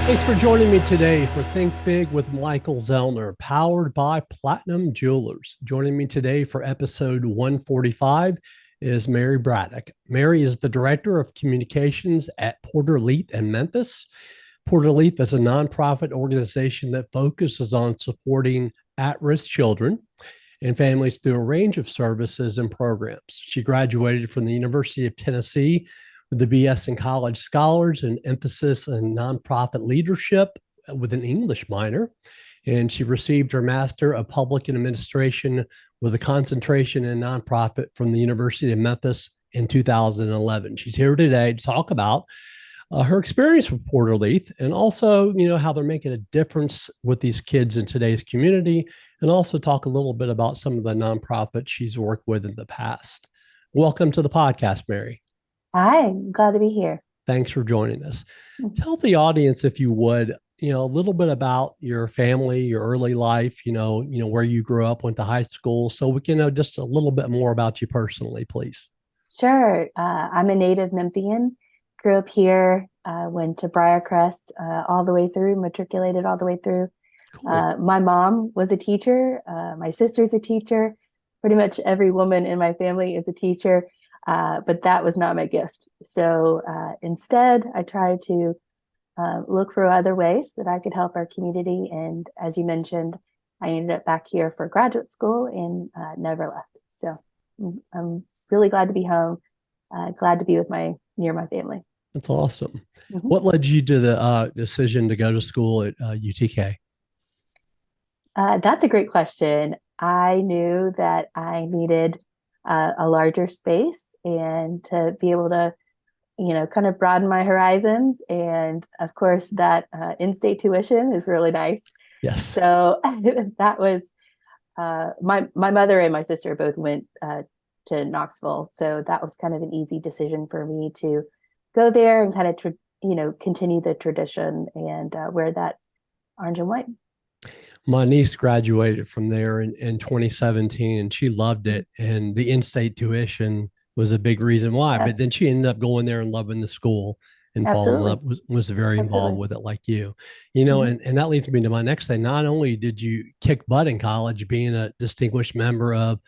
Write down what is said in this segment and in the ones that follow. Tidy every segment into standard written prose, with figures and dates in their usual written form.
Thanks for joining me today for Think Big with Michael Zellner, powered by Platinum Jewelers. Joining me today for episode 145 is Mary Braddock. Mary is the Director of Communications at Porter-Leath in Memphis. Porter-Leath is a nonprofit organization that focuses on supporting at-risk children and families through a range of services and programs. She graduated from the University of Tennessee with the BS in College Scholars and emphasis in nonprofit leadership with an English minor. And she received her Master of Public Administration with a concentration in nonprofit from the University of Memphis in 2011. She's here today to talk about her experience with Porter-Leith and also, how they're making a difference with these kids in today's community, and also talk a little bit about some of the nonprofits she's worked with in the past. Welcome to the podcast, Mary. Hi, glad to be here. Thanks for joining us. Tell the audience, if you would, a little bit about your family, your early life, where you grew up, went to high school, so we can know just a little bit more about you personally, please. Sure. I'm a native Memphian, grew up here, went to Briarcrest all the way through, matriculated all the way through. Cool. My mom was a teacher. My sister's a teacher. Pretty much every woman in my family is a teacher. But that was not my gift. So instead, I tried to look for other ways that I could help our community. And as you mentioned, I ended up back here for graduate school and never left. So I'm really glad to be home, glad to be near my family. That's awesome. Mm-hmm. What led you to the decision to go to school at UTK? That's a great question. I knew that I needed a larger space and to be able to, kind of broaden my horizons. And of course, that in-state tuition is really nice. Yes. So that was my mother and my sister both went to Knoxville, so that was kind of an easy decision for me to go there and kind of continue the tradition and wear that orange and white. My niece graduated from there in 2017 and she loved it. And the in-state tuition was a big reason why. But then she ended up going there and loving the school and falling in love, was very involved with it like you. And that leads me to my next thing. Not only did you kick butt in college, being a distinguished member of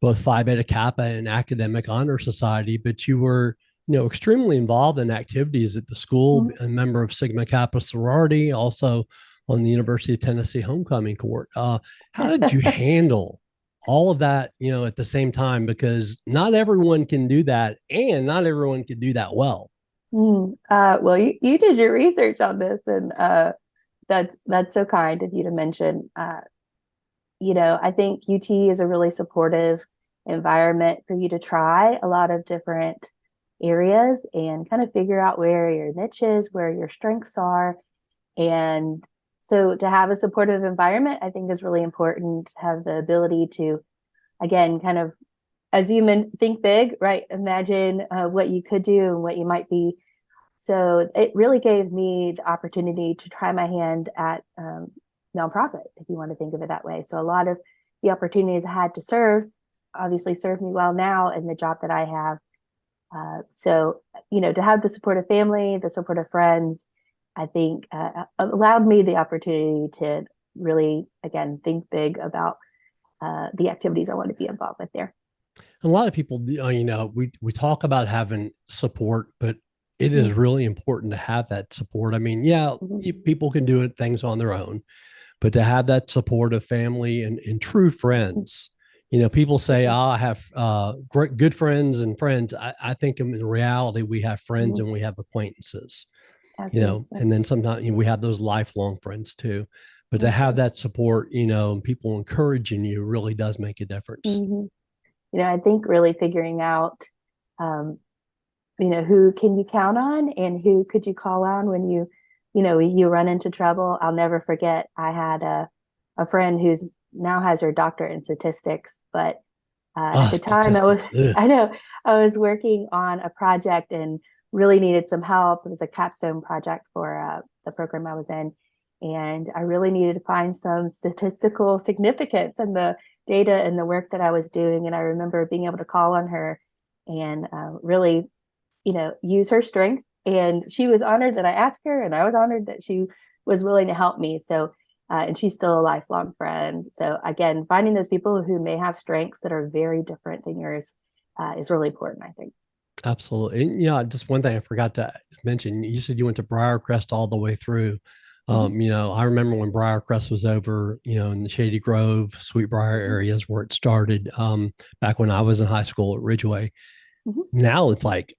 both Phi Beta Kappa and Academic Honor Society, but you were extremely involved in activities at the school, a member of Sigma Kappa sorority, also on the University of Tennessee homecoming court. How did you handle all of that, at the same time? Because not everyone can do that, and not everyone can do that well. Well, you did your research on this, and that's so kind of you to mention. I think UT is a really supportive environment for you to try a lot of different areas and kind of figure out where your niche is, where your strengths are. And so to have a supportive environment, I think is really important, to have the ability to, again, kind of, as you think big, right? Imagine what you could do and what you might be. So it really gave me the opportunity to try my hand at nonprofit, if you want to think of it that way. So a lot of the opportunities I had to serve obviously serve me well now in the job that I have. So, to have the supportive family, the supportive friends, I think allowed me the opportunity to really, again, think big about the activities I want to be involved with there. A lot of people, we talk about having support, but it is really important to have that support. I mean, people can do things on their own, but to have that support of family and true friends. People say, I have great, good friends and friends. I think in reality, we have friends and we have acquaintances. And then sometimes we have those lifelong friends too. But to have that support, and people encouraging you really does make a difference. I think really figuring out, who can you count on and who could you call on when you run into trouble. I'll never forget, I had a friend who's now has her doctorate in statistics, but at the time I was working on a project and really needed some help. It was a capstone project for the program I was in. And I really needed to find some statistical significance in the data and the work that I was doing. And I remember being able to call on her and really, use her strength And she was honored that I asked her, and I was honored that she was willing to help me. So, and she's still a lifelong friend. So again, finding those people who may have strengths that are very different than yours is really important, I think. Absolutely. And, just one thing I forgot to mention, you said you went to Briarcrest all the way through. Mm-hmm. I remember when Briarcrest was over, in the Shady Grove, Sweetbriar areas where it started, back when I was in high school at Ridgeway. Mm-hmm. Now it's like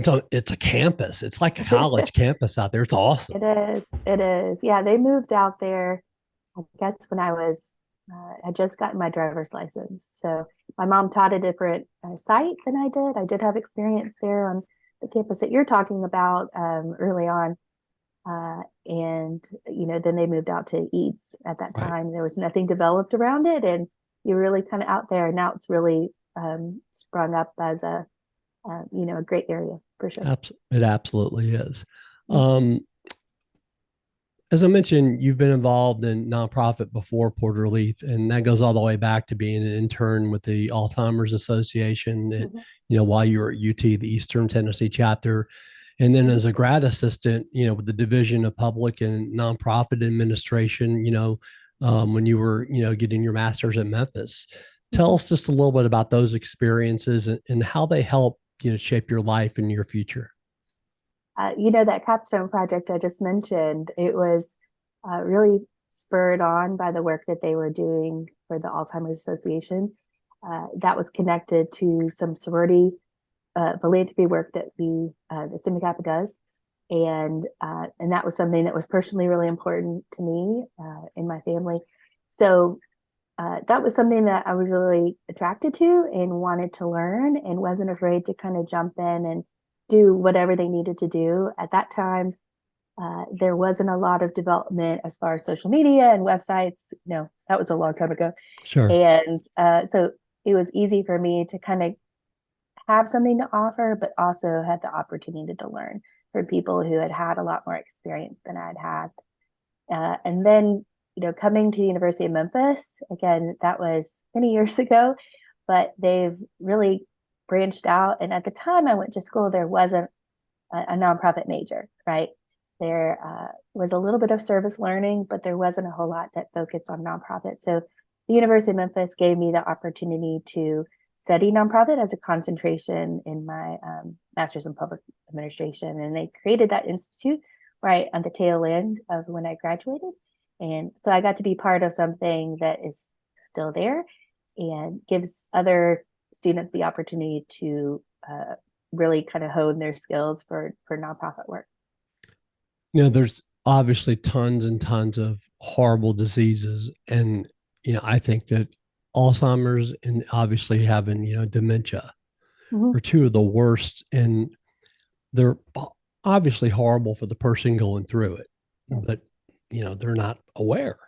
it's a campus. It's like a college campus out there. It's awesome. It is. It is. Yeah, they moved out there, I guess, when I was, I just gotten my driver's license. So my mom taught a different site than I did. I did have experience there on the campus that you're talking about early on. And, then they moved out to Eads at that Right. time. There was nothing developed around it. And you're really kind of out there. And now it's really sprung up as a great area for sure. It absolutely is. Um, as I mentioned, you've been involved in nonprofit before Porter-Leath, and that goes all the way back to being an intern with the Alzheimer's Association at, Mm-hmm. while you were at UT, the Eastern Tennessee chapter. And then as a grad assistant, with the Division of Public and Nonprofit Administration, when you were, getting your master's at Memphis. Tell Mm-hmm. us just a little bit about those experiences and how they help, shape your life and your future. That capstone project I just mentioned, it was really spurred on by the work that they were doing for the Alzheimer's Association. That was connected to some sorority philanthropy work that the Sigma Kappa does. And that was something that was personally really important to me in my family. So that was something that I was really attracted to and wanted to learn and wasn't afraid to kind of jump in and do whatever they needed to do. At that time, there wasn't a lot of development as far as social media and websites. No, that was a long time ago. Sure. And so it was easy for me to kind of have something to offer, but also had the opportunity to learn from people who had had a lot more experience than I'd had. And then, coming to the University of Memphis, again, that was many years ago, but they've really branched out. And at the time I went to school, there wasn't a nonprofit major, right? There was a little bit of service learning, but there wasn't a whole lot that focused on nonprofit. So the University of Memphis gave me the opportunity to study nonprofit as a concentration in my master's in public administration. And they created that institute right on the tail end of when I graduated. And so I got to be part of something that is still there and gives other students the opportunity to really kind of hone their skills for nonprofit work. There's obviously tons and tons of horrible diseases. And, I think that Alzheimer's and obviously having, dementia Mm-hmm. are two of the worst. And they're obviously horrible for the person going through it, but, they're not aware,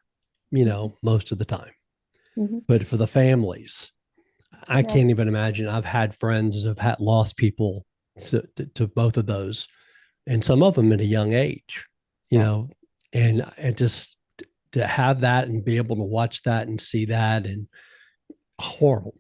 most of the time. Mm-hmm. But for the families, I Right. can't even imagine. I've had friends that have had lost people to both of those, and some of them at a young age, Yeah. and just to have that and be able to watch that and see that and horrible,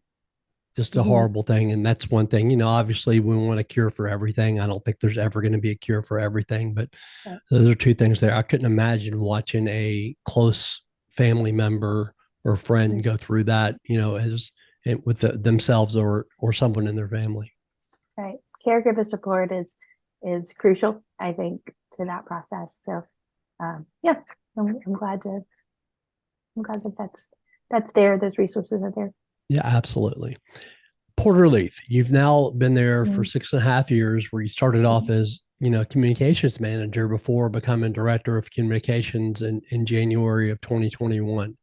just a Mm-hmm. horrible thing. And that's one thing, obviously we want a cure for everything. I don't think there's ever going to be a cure for everything, but Right. those are two things there. I couldn't imagine watching a close family member or friend go through that, as with themselves or someone in their family. Right. Caregiver support is crucial, I think, to that process. So yeah, I'm glad that that's there. Those resources are there. Yeah, absolutely. Porter-Leith, you've now been there for Mm-hmm. 6.5 years, where you started Mm-hmm. off as, communications manager before becoming director of communications in January of 2021.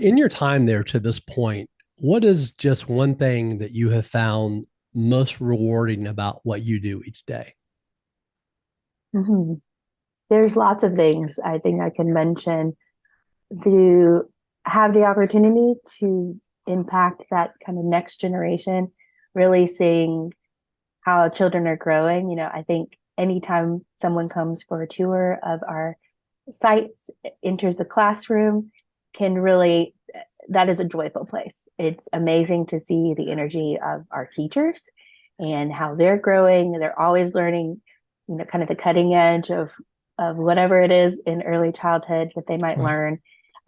In your time there to this point, what is just one thing that you have found most rewarding about what you do each day? Mm-hmm. There's lots of things I think I can mention. To have the opportunity to impact that kind of next generation, really seeing how children are growing. I think anytime someone comes for a tour of our sites, enters the classroom, can really, that is a joyful place. It's amazing to see the energy of our teachers and how they're growing. They're always learning kind of the cutting edge of whatever it is in early childhood that they might Right.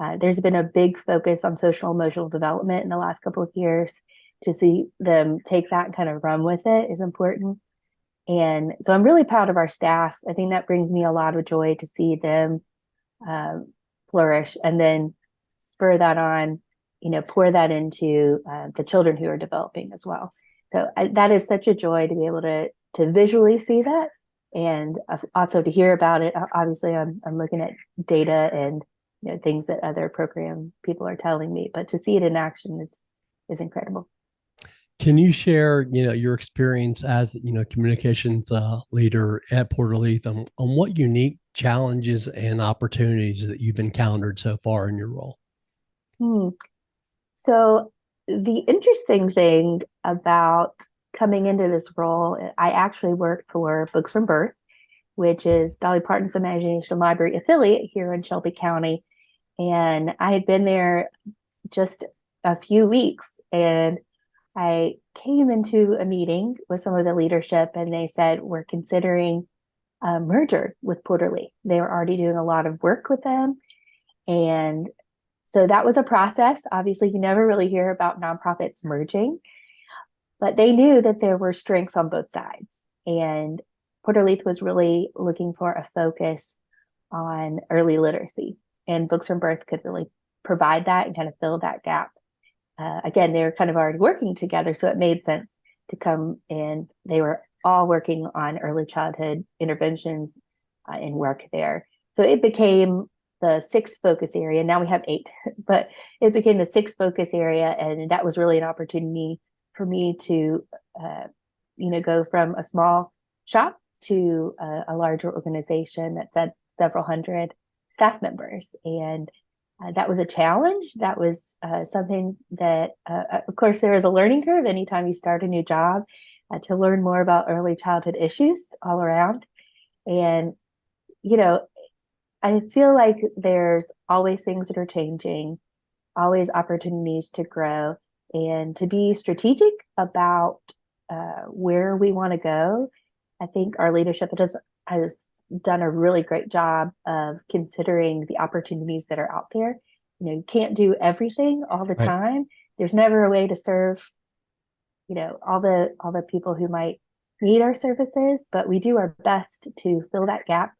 learn. There's been a big focus on social emotional development in the last couple of years. To see them take that and kind of run with it is important. And so I'm really proud of our staff. I think that brings me a lot of joy to see them flourish and then spur that on, pour that into the children who are developing as well. So that is such a joy to be able to visually see that, and also to hear about it. Obviously, I'm looking at data and things that other program people are telling me, but to see it in action is incredible. Can you share, your experience as, communications leader at Porter-Leath on what unique challenges and opportunities that you've encountered so far in your role? Hmm. So the interesting thing about coming into this role, I actually worked for Books from Birth, which is Dolly Parton's Imagination Library affiliate here in Shelby County. And I had been there just a few weeks, and I came into a meeting with some of the leadership, and they said, we're considering a merger with Porter-Leath. They were already doing a lot of work with them. And so that was a process. Obviously, you never really hear about nonprofits merging, but they knew that there were strengths on both sides. And Porter-Leath was really looking for a focus on early literacy, and Books from Birth could really provide that and kind of fill that gap. Again, they were kind of already working together, so it made sense to come in. They were all working on early childhood interventions and work there. So it became the sixth focus area. Now we have eight, but it became the sixth focus area, and that was really an opportunity for me to, go from a small shop to a larger organization that said several hundred staff members. And that was a challenge. That was something that, of course, there is a learning curve anytime you start a new job, to learn more about early childhood issues all around. And, I feel like there's always things that are changing, always opportunities to grow, and to be strategic about where we want to go. I think our leadership has done a really great job of considering the opportunities that are out there. You can't do everything all the Right. time. There's never a way to serve, all the people who might need our services, but we do our best to fill that gap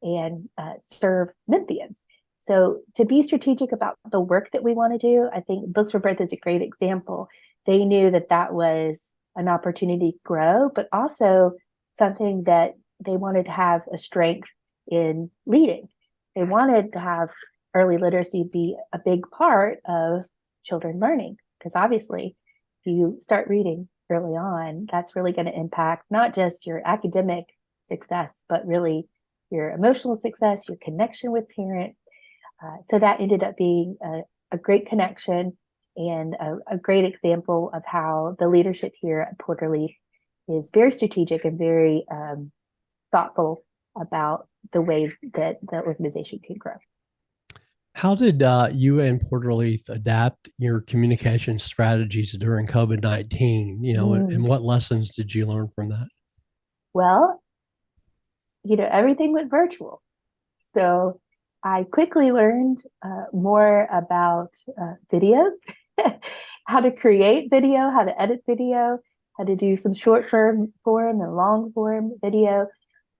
and serve Memphians. So to be strategic about the work that we want to do, I think Books for Birth is a great example. They knew that that was an opportunity to grow, but also something that they wanted to have a strength in leading. They wanted to have early literacy be a big part of children learning, because obviously, if you start reading early on, that's really going to impact not just your academic success, but really your emotional success, your connection with parents. So that ended up being a great connection and a great example of how the leadership here at Porter-Leath is very strategic and very thoughtful about the ways that the organization can grow. How did you and Porter-Leath adapt your communication strategies during COVID-19? And Mm. what lessons did you learn from that? Well, everything went virtual. So I quickly learned more about video, how to create video, how to edit video, how to do some short form and long form video.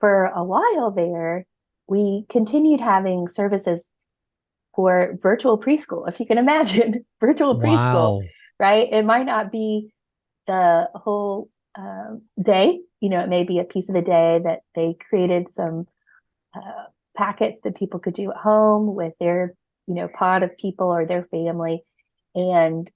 For a while there, we continued having services for virtual preschool, if you can imagine virtual preschool, Wow. right? It might not be the whole day, it may be a piece of the day that they created some packets that people could do at home with their, pod of people or their family. And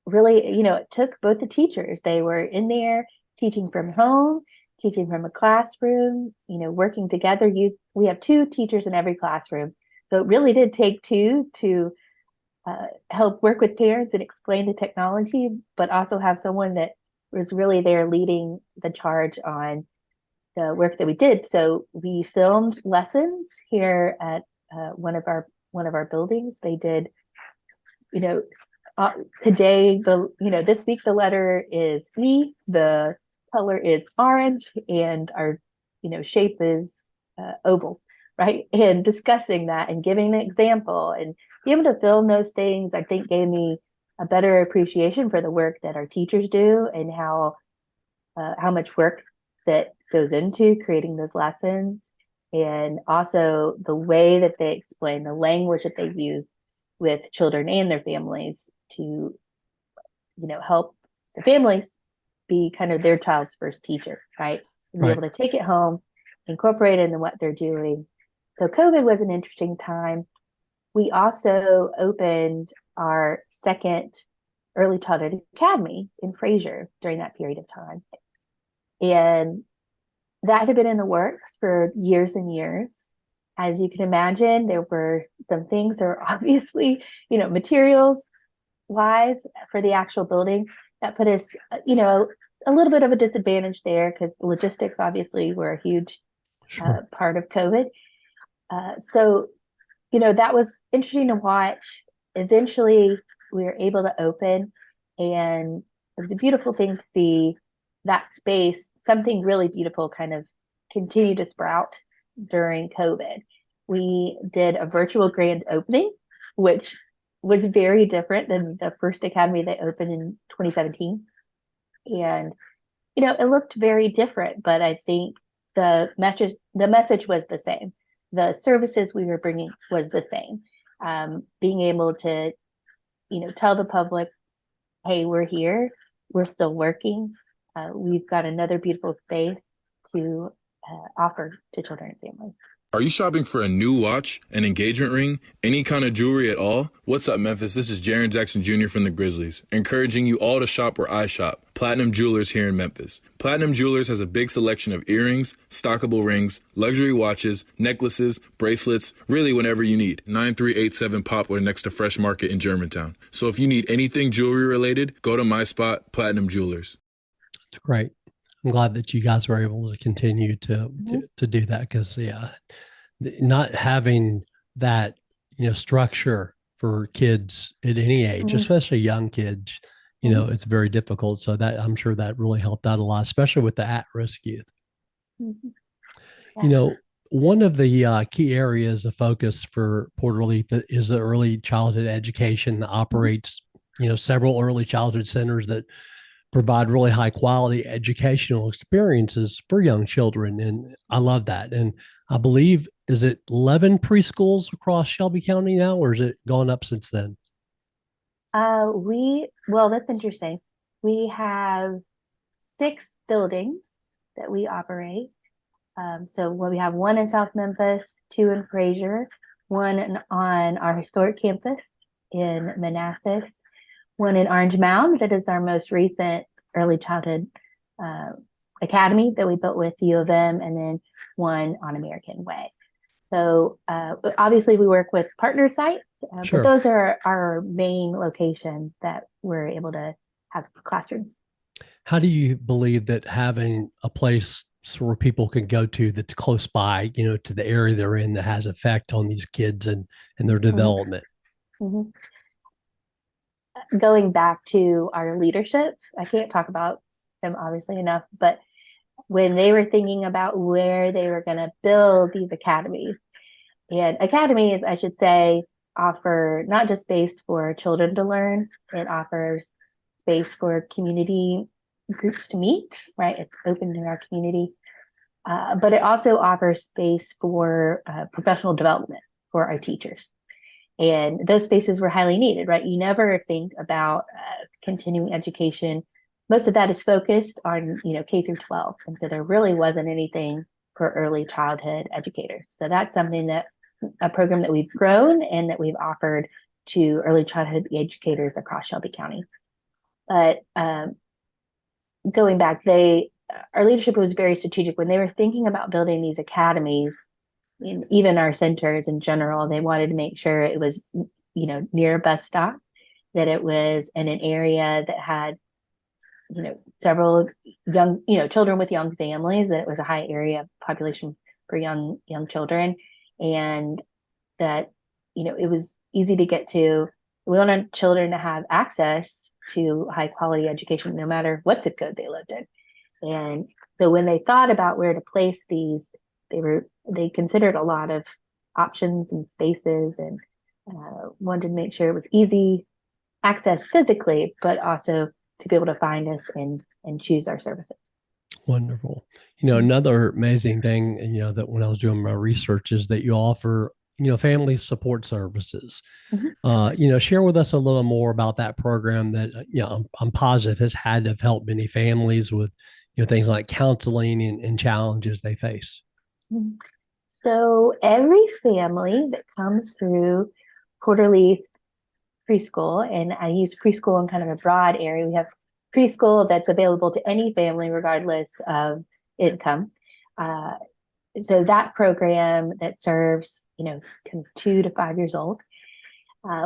really, it took both the teachers. They were in there teaching from home, teaching from a classroom, working together. We have two teachers in every classroom. So it really did take two to help work with parents and explain the technology, but also have someone that was really there leading the charge on the work that we did. So we filmed lessons here at one of our buildings. They did, you know, today this week the letter is E, the color is orange, and our shape is oval, right? And discussing that and giving an example and be able to film those things, I think gave me a better appreciation for the work that our teachers do and how much work that goes into creating those lessons, and also the way that they explain, the language that they use with children and their families to help the families be kind of their child's first teacher, right? And be Right. able to take it home, incorporate it into what they're doing. So COVID was an interesting time. We also opened our second early childhood academy in Fraser during that period of time. And that had been in the works for years and years. As you can imagine, there were some things that were obviously, materials wise for the actual building that put us, a little bit of a disadvantage there because logistics obviously were a huge Sure. part of COVID. So, that was interesting to watch. Eventually, we were able to open, and it was a beautiful thing to see that space, something really beautiful, kind of continue to sprout during COVID. We did a virtual grand opening, which was very different than the first academy that opened in 2017. And, it looked very different, but I think the message was the same. The services we were bringing was the same. Being able to, tell the public, hey, we're here, we're still working. We've got another beautiful space to offer to children and families. Are you shopping for a new watch, an engagement ring, any kind of jewelry at all? What's up, Memphis? This is Jaren Jackson Jr. from the Grizzlies, encouraging you all to shop where I shop, Platinum Jewelers here in Memphis. Platinum Jewelers has a big selection of earrings, stockable rings, luxury watches, necklaces, bracelets, really whenever you need. 9387 Poplar next to Fresh Market in Germantown. So if you need anything jewelry related, go to my spot, Platinum Jewelers. It's great. I'm glad that you guys were able to continue to do that because not having that structure for kids at any age, especially young kids, it's very difficult. So that I'm sure that really helped out a lot, especially with the at-risk youth. Yeah. One of the key areas of focus for Porter-Leath is the early childhood education that operates, several early childhood centers that provide really high quality educational experiences for young children. And I love that. And I believe, is it 11 preschools across Shelby County now, or is it gone up since then? Well, that's interesting. We have 6 buildings that we operate. So we have one in South Memphis, 2 in Fraser, one on our historic campus in Manassas, one in Orange Mound, that is our most recent early childhood academy that we built with U of M, and then one on American Way. So obviously we work with partner sites, Sure. but those are our main locations that we're able to have classrooms. How do you believe that having a place where people can go to that's close by, to the area they're in, that has effect on these kids and their development? Mm-hmm. Going back to our leadership, I can't talk about them obviously enough, but when they were thinking about where they were going to build these academies, and academies, I should say, offer not just space for children to learn, it offers space for community groups to meet, right? It's open to our community, but it also offers space for professional development for our teachers. And those spaces were highly needed, right? You never think about continuing education. Most of that is focused on, K through 12. And so there really wasn't anything for early childhood educators. So that's something a program that we've grown and that we've offered to early childhood educators across Shelby County. But going back, our leadership was very strategic when they were thinking about building these academies. Even our centers in general, they wanted to make sure it was, near a bus stop, that it was in an area that had, several young, children with young families, that it was a high area population for young children, and that, it was easy to get to. We wanted children to have access to high quality education, no matter what zip code they lived in. And so when they thought about where to place these, they considered a lot of options and spaces, and wanted to make sure it was easy access physically, but also to be able to find us and choose our services. Wonderful. Another amazing thing, that when I was doing my research is that you offer, family support services. Share with us a little more about that program that, I'm positive has had to have helped many families with, things like counseling and challenges they face. So every family that comes through Porter-Leath preschool, and I use preschool in kind of a broad area. We have preschool that's available to any family regardless of income. So that program that serves, kind of 2 to 5 years old.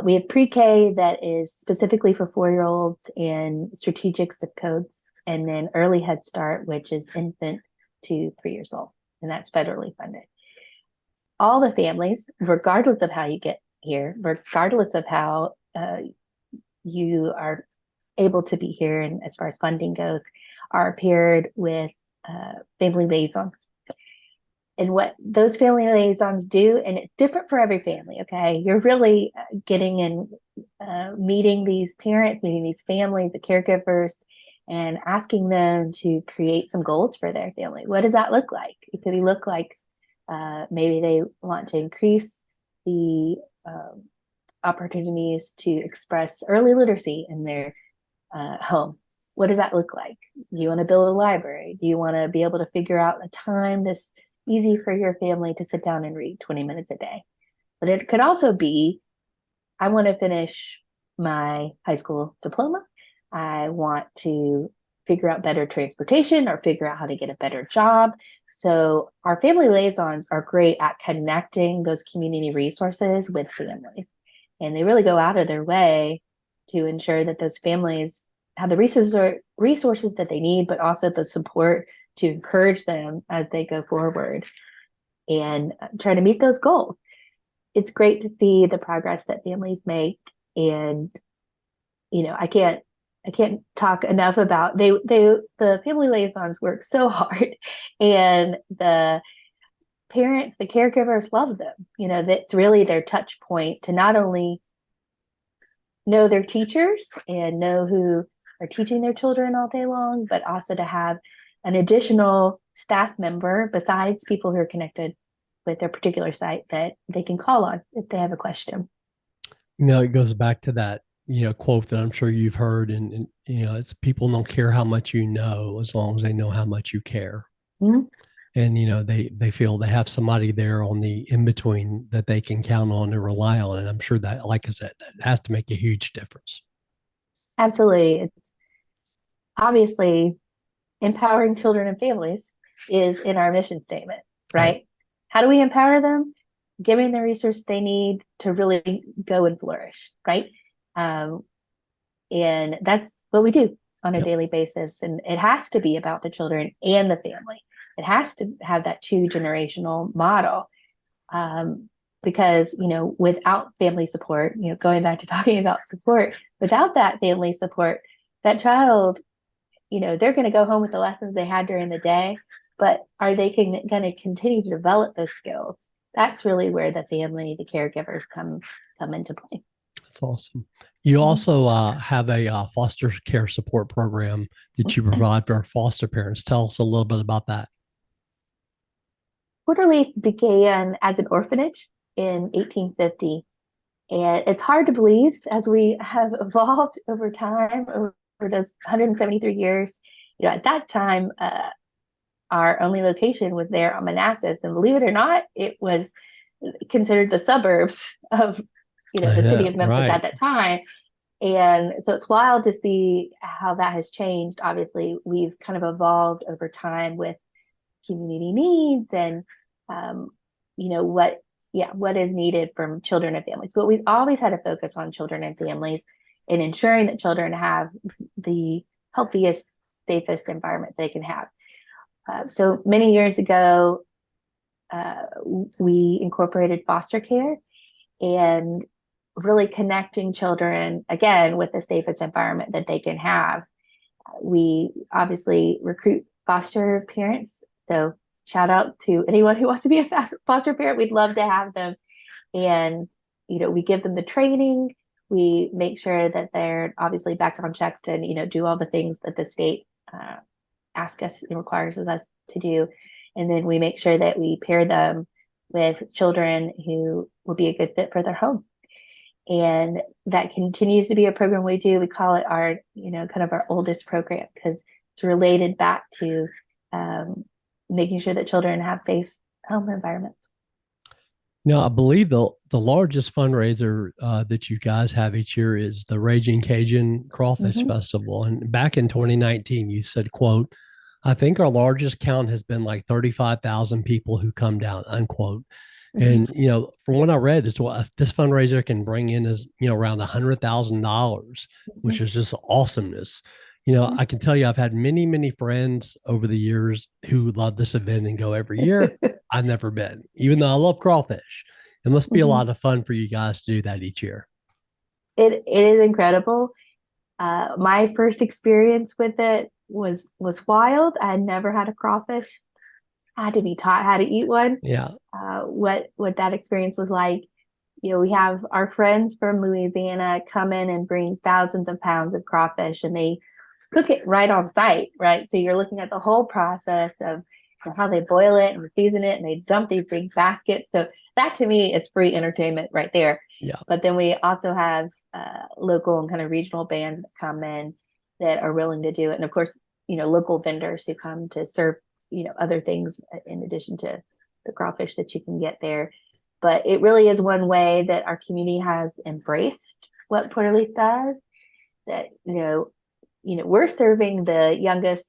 We have pre-K that is specifically for 4-year-olds and strategic zip codes, and then early Head Start, which is infant to 3 years old, and that's federally funded. All the families, regardless of how you get here, regardless of how you are able to be here, and as far as funding goes, are paired with family liaisons. And what those family liaisons do, and it's different for every family, okay? You're really getting and meeting these parents, meeting these families, the caregivers, and asking them to create some goals for their family. What does that look like? It could look like maybe they want to increase the opportunities to express early literacy in their home. What does that look like? Do you want to build a library? Do you want to be able to figure out a time that's easy for your family to sit down and read 20 minutes a day? But it could also be, I want to finish my high school diploma. I want to figure out better transportation or figure out how to get a better job. So our family liaisons are great at connecting those community resources with families. And they really go out of their way to ensure that those families have the resources that they need, but also the support to encourage them as they go forward and try to meet those goals. It's great to see the progress that families make. And, I can't talk enough about the family liaisons work so hard, and the parents, the caregivers love them. That's really their touch point to not only know their teachers and know who are teaching their children all day long, but also to have an additional staff member besides people who are connected with their particular site that they can call on if they have a question. It goes back to that, quote that I'm sure you've heard, and it's people don't care how much you know as long as they know how much you care. Mm-hmm. And they feel they have somebody there on the in between that they can count on and rely on, and I'm sure that, like I said, that has to make a huge difference. Absolutely. It's obviously empowering children and families is in our mission statement, right? How do we empower them? Giving the resources they need to really go and flourish, right? And that's what we do on a daily basis. And it has to be about the children and the family. It has to have that 2-generational model. Because, without family support, going back to talking about support, without that family support, that child, they're going to go home with the lessons they had during the day, but are they going to continue to develop those skills? That's really where the family, the caregivers come into play. That's awesome. You also have a foster care support program that you provide for foster parents. Tell us a little bit about that. Porter-Leath began as an orphanage in 1850. And it's hard to believe as we have evolved over time, over those 173 years. At that time, our only location was there on Manassas. And believe it or not, it was considered the suburbs of, the city of Memphis at that time. And so it's wild to see how that has changed. Obviously, we've kind of evolved over time with community needs and, what is needed from children and families. But we've always had a focus on children and families and ensuring that children have the healthiest, safest environment they can have. So many years ago, we incorporated foster care and really connecting children, again, with the safest environment that they can have. We obviously recruit foster parents. So shout out to anyone who wants to be a foster parent. We'd love to have them. And, we give them the training. We make sure that they're obviously background checked and, do all the things that the state asks us and requires of us to do. And then we make sure that we pair them with children who will be a good fit for their home. And that continues to be a program we do. We call it our, kind of our oldest program, because it's related back to making sure that children have safe home environments. I believe the largest fundraiser that you guys have each year is the Raging Cajun Crawfish Festival. And back in 2019, you said, quote, "I think our largest count has been like 35,000 people who come down," unquote. And, from what I read, this fundraiser can bring in is, around $100,000, which is just awesomeness. I can tell you, I've had many, many friends over the years who love this event and go every year. I've never been, even though I love crawfish. It must be a lot of fun for you guys to do that each year. It is incredible. My first experience with it was wild. I had never had a crawfish. I had to be taught how to eat one. Yeah. What that experience was like. We have our friends from Louisiana come in and bring thousands of pounds of crawfish, and they cook it right on site, right? So you're looking at the whole process of how they boil it and season it, and they dump these big baskets. So that, to me, it's free entertainment right there. Yeah. But then we also have local and kind of regional bands that come in that are willing to do it. And of course, local vendors who come to serve, other things in addition to the crawfish that you can get there. But it really is one way that our community has embraced what Porter-Leath does, that, we're serving the youngest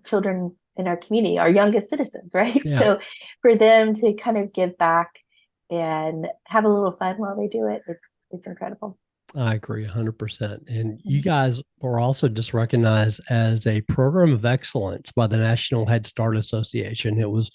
children in our community, our youngest citizens, right? Yeah. So for them to kind of give back and have a little fun while they do it, it's incredible. I agree 100%. And you guys were also just recognized as a program of excellence by the National Head Start Association. It was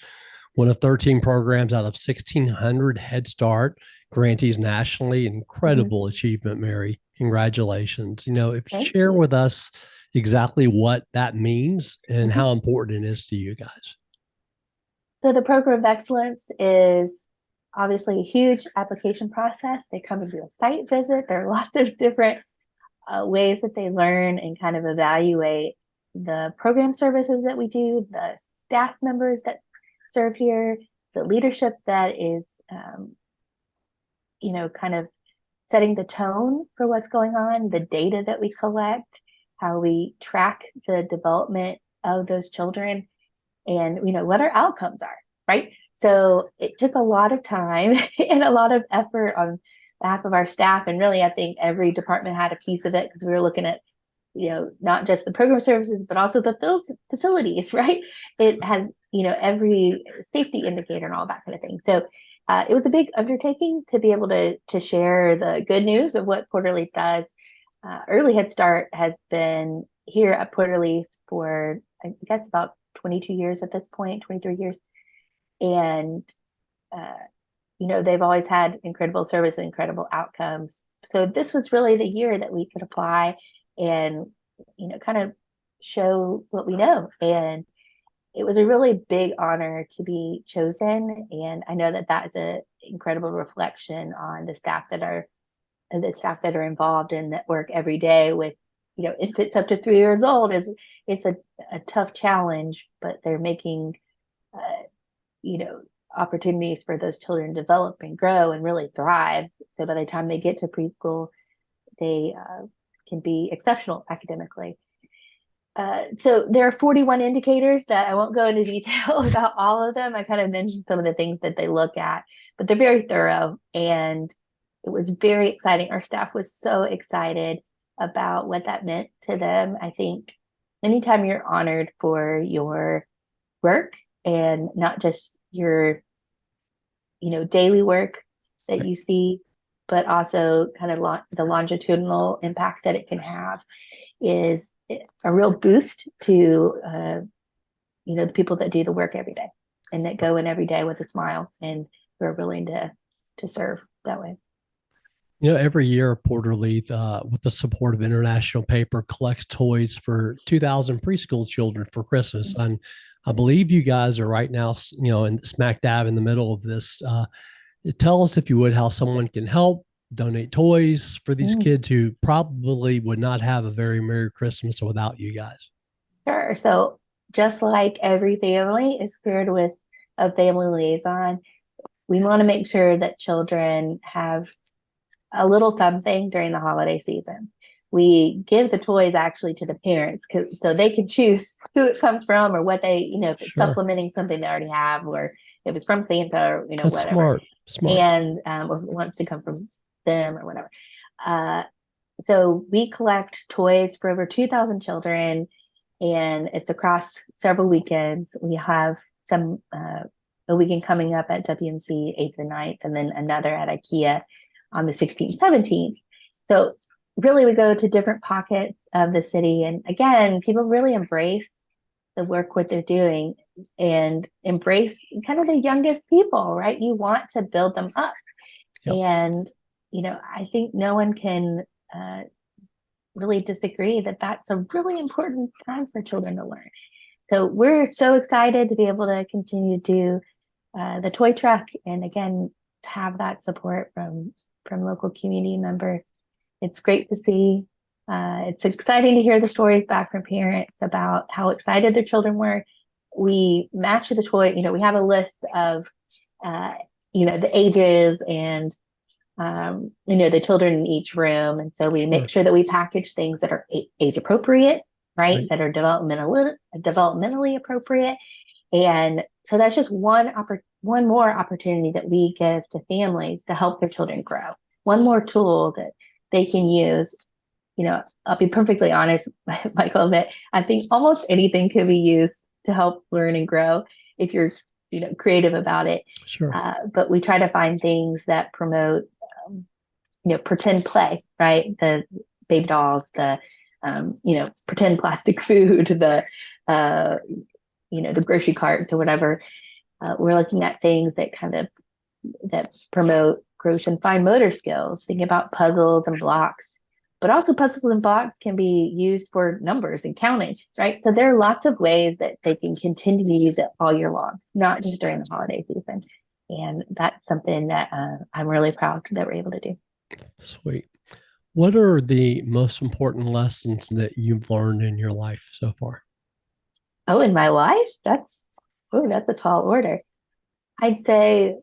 one of 13 programs out of 1,600 Head Start grantees nationally. Incredible achievement, Mary. Congratulations. If you share with us exactly what that means and how important it is to you guys. So the program of excellence is obviously a huge application process. They come and do a site visit. There are lots of different ways that they learn and kind of evaluate the program services that we do, the staff members that serve here, the leadership that is, kind of setting the tone for what's going on, the data that we collect, how we track the development of those children, and what our outcomes are, right? So it took a lot of time and a lot of effort on behalf of our staff. And really, I think every department had a piece of it, because we were looking at, not just the program services, but also the facilities, right? It has, every safety indicator and all that kind of thing. So it was a big undertaking to be able to share the good news of what Porter-Leath does. Early Head Start has been here at Porter-Leath for, I guess, about 22 years at this point, 23 years. And, they've always had incredible service and incredible outcomes. So this was really the year that we could apply and, kind of show what we know. And it was a really big honor to be chosen. And I know that that is an incredible reflection on the staff that are involved in that work every day with, infants up to 3 years old. It's a tough challenge, but they're making, opportunities for those children to develop and grow and really thrive. So by the time they get to preschool, they can be exceptional academically. So there are 41 indicators that I won't go into detail about all of them. I kind of mentioned some of the things that they look at, but they're very thorough, and it was very exciting. Our staff was so excited about what that meant to them. I think anytime you're honored for your work and not just your, daily work that you see, but also kind of the longitudinal impact that it can have, is a real boost to, the people that do the work every day and that go in every day with a smile and who are willing to serve that way. Every year Porter-Leath, with the support of International Paper, collects toys for 2,000 preschool children for Christmas. And I believe you guys are right now, in smack dab in the middle of this. Tell us, if you would, how someone can help donate toys for these kids who probably would not have a very Merry Christmas without you guys. Sure. So just like every family is paired with a family liaison, we want to make sure that children have a little something during the holiday season. We give the toys actually to the parents so they can choose who it comes from or what they, if it's supplementing something they already have, or if it's from Santa, or That's whatever. Smart. And or wants to come from them or whatever. So we collect toys for over 2,000 children, and it's across several weekends. We have a weekend coming up at WMC 8th and 9th, and then another at IKEA on the 16th, 17th. So really, we go to different pockets of the city. And again, people really embrace the work, what they're doing, and embrace kind of the youngest people, right? You want to build them up. Yep. And, I think no one can really disagree that that's a really important time for children to learn. So we're so excited to be able to continue to do the toy truck, and again, to have that support from local community members. It's great to see. It's exciting to hear the stories back from parents about how excited their children were. We match the toy, we have a list of, the ages and, the children in each room. And so we make sure that we package things that are age appropriate, right? That are developmentally appropriate. And so that's just one more opportunity that we give to families to help their children grow. One more tool that they can use. I'll be perfectly honest, Michael, that I think almost anything could be used to help learn and grow if you're, creative about it. Sure. But we try to find things that promote, pretend play, right? The baby dolls, the, pretend plastic food, the grocery carts or whatever. We're looking at things that promote gross and fine motor skills, thinking about puzzles and blocks, but also puzzles and blocks can be used for numbers and counting, right? So there are lots of ways that they can continue to use it all year long, not just during the holiday season. And that's something that I'm really proud that we're able to do. Sweet. What are the most important lessons that you've learned in your life so far? Oh, in my life? That's a tall order. I'd say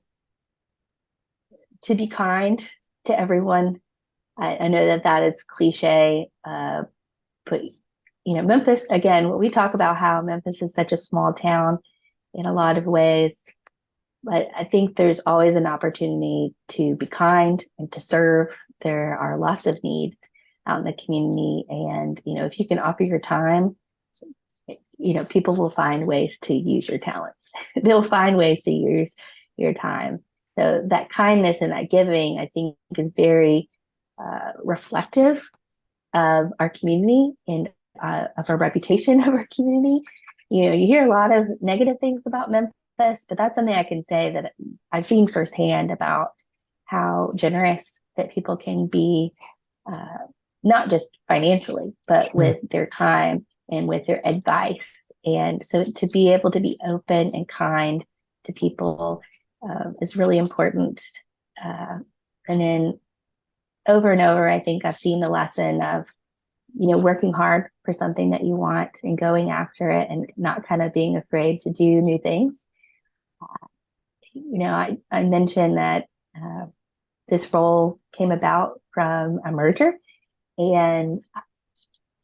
to be kind to everyone. I know that is cliche, but Memphis, again, when we talk about how Memphis is such a small town in a lot of ways, but I think there's always an opportunity to be kind and to serve. There are lots of needs out in the community, and if you can offer your time, people will find ways to use your talents. They'll find ways to use your time. So that kindness and that giving, I think, is very reflective of our community and of our reputation of our community. You hear a lot of negative things about Memphis, but that's something I can say that I've seen firsthand about how generous that people can be, not just financially, but with their time and with their advice. And so to be able to be open and kind to people is really important. And then over and over, I think I've seen the lesson of, working hard for something that you want and going after it and not kind of being afraid to do new things. I mentioned that this role came about from a merger, and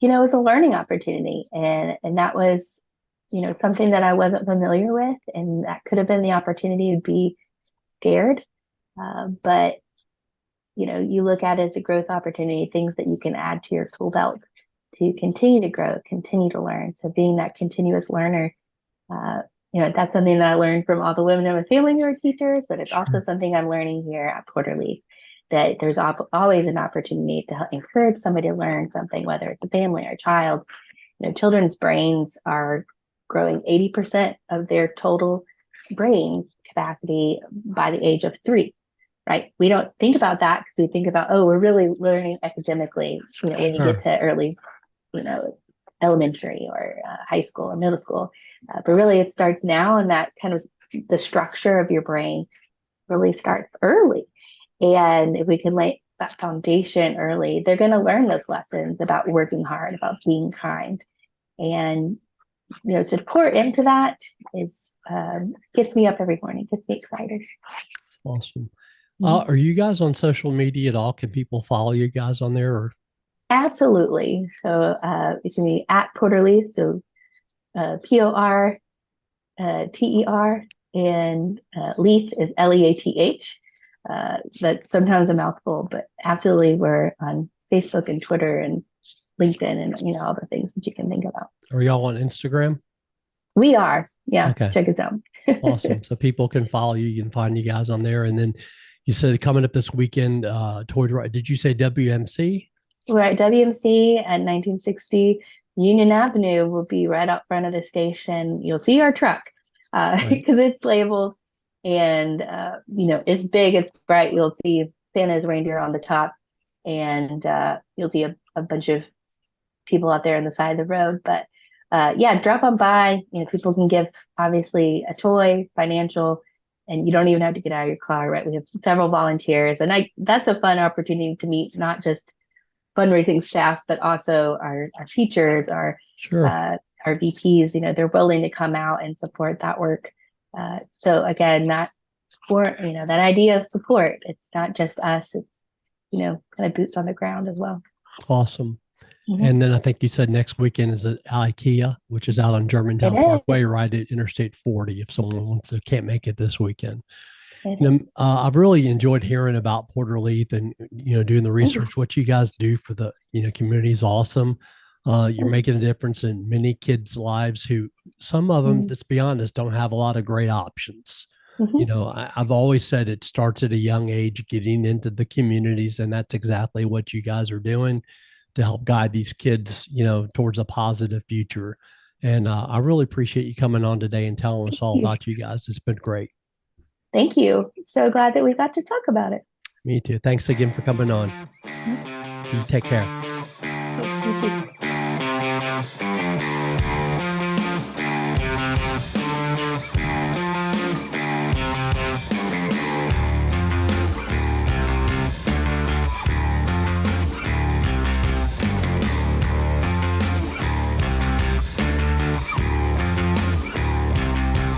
it was a learning opportunity, and that was something that I wasn't familiar with, and that could have been the opportunity to be scared, but you look at it as a growth opportunity, things that you can add to your tool belt to continue to grow, continue to learn. So being that continuous learner, that's something that I learned from all the women in my family who are teachers, but it's also something I'm learning here at Porter-Leath, that there's always an opportunity to encourage somebody to learn something, whether it's a family or a child. Children's brains are growing 80% of their total brain capacity by the age of 3. right? We don't think about that because we think about, oh, we're really learning academically, when you get to early, elementary or high school or middle school. But really it starts now, and that kind of the structure of your brain really starts early. And if we can lay that foundation early, they're going to learn those lessons about working hard, about being kind. And, support into that is gets me up every morning, gets me excited. Awesome. Are you guys on social media at all? Can people follow you guys on there? Or? Absolutely. So it can be at Porter-Leath, so Porter, and Leith is Leath. That's sometimes a mouthful, but absolutely we're on Facebook and Twitter and LinkedIn and all the things that you can think about. Are y'all on Instagram? We are. Yeah. Okay. Check us out. Awesome. So people can follow you. You can find you guys on there. And then you said coming up this weekend, did you say WMC? We're at WMC at 1960 Union Avenue. Will be right out front of the station. You'll see our truck because it's labeled, and it's big, it's bright. You'll see Santa's reindeer on the top, and you'll see a bunch of people out there on the side of the road. But drop on by. People can give obviously a toy, financial, and you don't even have to get out of your car, right? We have several volunteers, and that's a fun opportunity to meet not just fundraising staff, but also our teachers, our VPs. They're willing to come out and support that work. So again, that idea of support, it's not just us, it's kind of boots on the ground as well. Awesome. And then I think you said next weekend is at IKEA, which is out on Germantown Parkway, right at Interstate 40. If someone can't make it this weekend. I've really enjoyed hearing about Porter-Leath and, doing the research. What you guys do for the, community is awesome. You're making a difference in many kids' lives who, some of them, let's be honest, don't have a lot of great options. I've always said it starts at a young age, getting into the communities. And that's exactly what you guys are doing to help guide these kids, towards a positive future. And I really appreciate you coming on today and telling us all about you guys. It's been great. Thank you. So glad that we got to talk about it. Me too. Thanks again for coming on. You take care. You too.